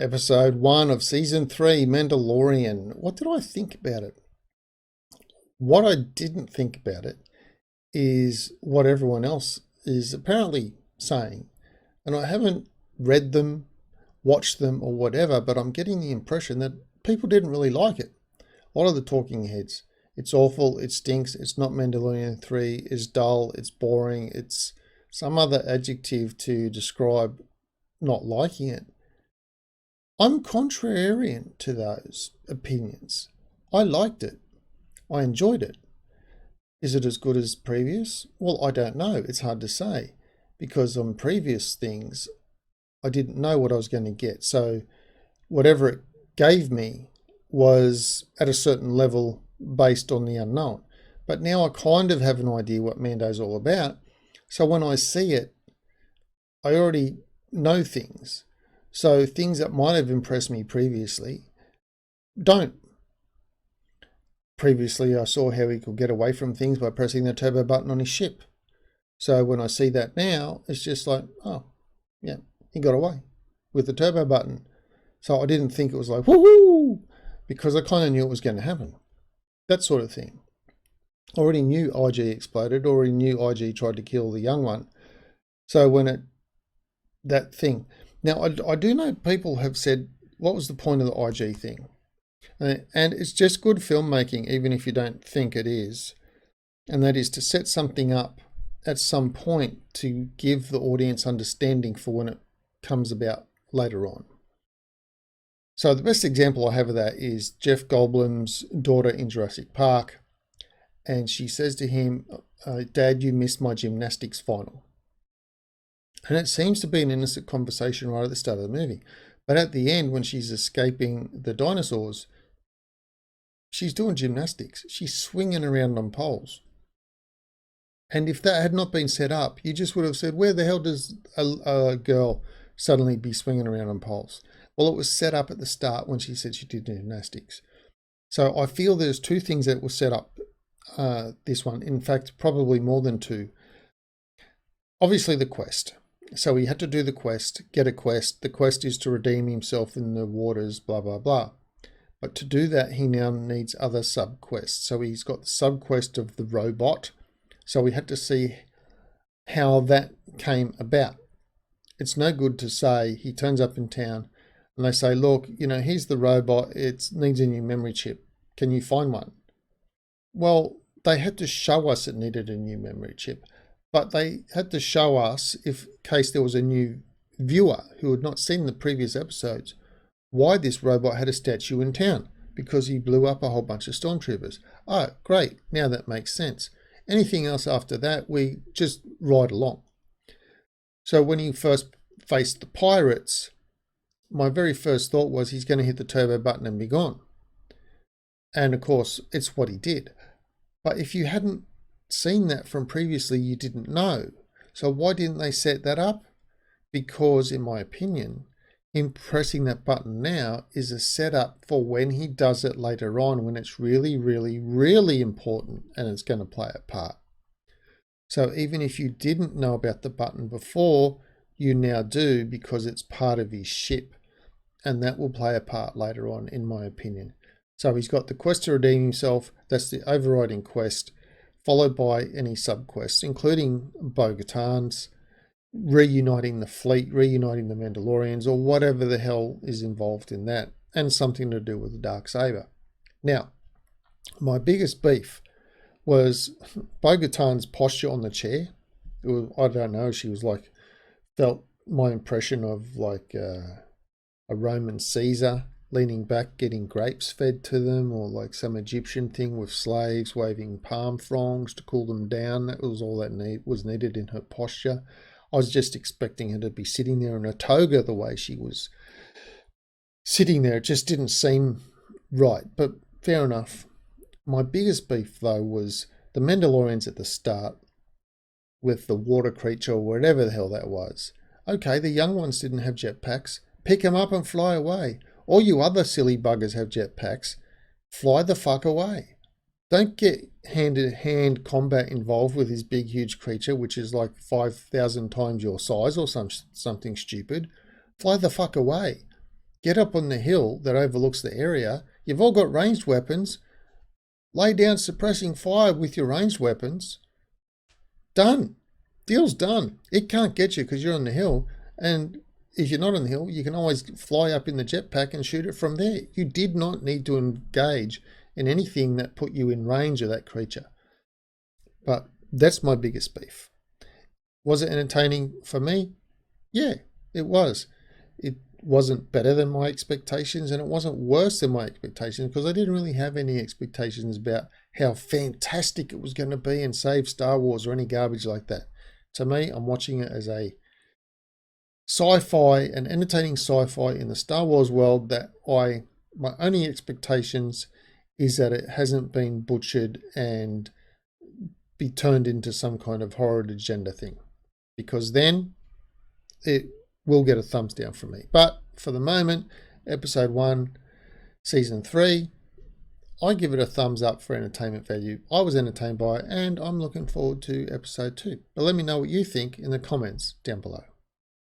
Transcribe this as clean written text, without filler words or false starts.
Episode 1 of Season 3, Mandalorian. What did I think about it? What I didn't think about it is what everyone else is apparently saying. And I haven't read them, watched them, or whatever, but I'm getting the impression that people didn't really like it. A lot of the talking heads. It's awful, it stinks, it's not Mandalorian 3, it's dull, it's boring, it's some other adjective to describe not liking it. I'm contrarian to those opinions. I liked it. I enjoyed it. Is it as good as previous? Well, I don't know. It's hard to say because on previous things, I didn't know what I was going to get. So whatever it gave me was at a certain level based on the unknown. But now I kind of have an idea what Mando's all about. So when I see it, I already know things. So things that might have impressed me previously don't. Previously, I saw how he could get away from things by pressing the turbo button on his ship. So when I see that now, it's just like, oh, yeah, he got away with the turbo button. So I didn't think it was like, woohoo, because I kind of knew it was going to happen. That sort of thing. Already knew IG exploded, already knew IG tried to kill the young one. So that thing. Now, I do know people have said, what was the point of the IG thing? And it's just good filmmaking, even if you don't think it is. And that is to set something up at some point to give the audience understanding for when it comes about later on. So the best example I have of that is Jeff Goldblum's daughter in Jurassic Park. And she says to him, Dad, you missed my gymnastics final. And it seems to be an innocent conversation right at the start of the movie. But at the end, when she's escaping the dinosaurs, she's doing gymnastics. She's swinging around on poles. And if that had not been set up, you just would have said, where the hell does a girl suddenly be swinging around on poles? Well, it was set up at the start when she said she did gymnastics. So I feel there's two things that were set up this one. In fact, probably more than two. Obviously, the quest. So he had to do the quest, get a quest. The quest is to redeem himself in the waters, blah, blah, blah. But to do that, he now needs other sub-quests. So he's got the sub-quest of the robot. So we had to see how that came about. It's no good to say he turns up in town and they say, look, here's the robot. It needs a new memory chip. Can you find one? Well, they had to show us it needed a new memory chip. But they had to show us, in case there was a new viewer who had not seen the previous episodes, why this robot had a statue in town. Because he blew up a whole bunch of stormtroopers. Oh, great. Now that makes sense. Anything else after that, we just ride along. So when he first faced the pirates, my very first thought was he's going to hit the turbo button and be gone. And of course, it's what he did. But if you hadn't seen that from previously, you didn't know. So why didn't they set that up? Because in my opinion, him pressing that button now is a setup for when he does it later on, when it's really, really, really important and it's going to play a part. So even if you didn't know about the button before, you now do because it's part of his ship, and that will play a part later on, in my opinion. So he's got the quest to redeem himself. That's the overriding quest, followed by any sub-quests, including Bo-Katan's, reuniting the fleet, reuniting the Mandalorians, or whatever the hell is involved in that, and something to do with the Darksaber. Now, my biggest beef was Bo-Katan's posture on the chair. I don't know, she was like, felt my impression of like a Roman Caesar, leaning back, getting grapes fed to them, or like some Egyptian thing with slaves waving palm fronds to cool them down. That was all that was needed in her posture. I was just expecting her to be sitting there in a toga the way she was sitting there. It just didn't seem right, but fair enough. My biggest beef, though, was the Mandalorians at the start with the water creature or whatever the hell that was. Okay, the young ones didn't have jetpacks. Pick them up and fly away. All you other silly buggers have jetpacks. Fly the fuck away. Don't get hand-to-hand combat involved with this big, huge creature, which is like 5,000 times your size or something stupid. Fly the fuck away. get up on the hill that overlooks the area. You've all got ranged weapons. Lay down suppressing fire with your ranged weapons. Done. Deal's done. It can't get you because you're on the hill. And if you're not on the hill, you can always fly up in the jetpack and shoot it from there. You did not need to engage in anything that put you in range of that creature. But that's my biggest beef. Was it entertaining for me? Yeah, it was. It wasn't better than my expectations, and it wasn't worse than my expectations, because I didn't really have any expectations about how fantastic it was going to be and save Star Wars or any garbage like that. To me, I'm watching it as a sci-fi, an entertaining sci-fi in the Star Wars world that my only expectations is that it hasn't been butchered and be turned into some kind of horror agenda thing, because then it will get a thumbs down from me. But for the moment, episode 1, season 3, I give it a thumbs up for entertainment value. I was entertained by it, and I'm looking forward to episode 2. But let me know what you think in the comments down below.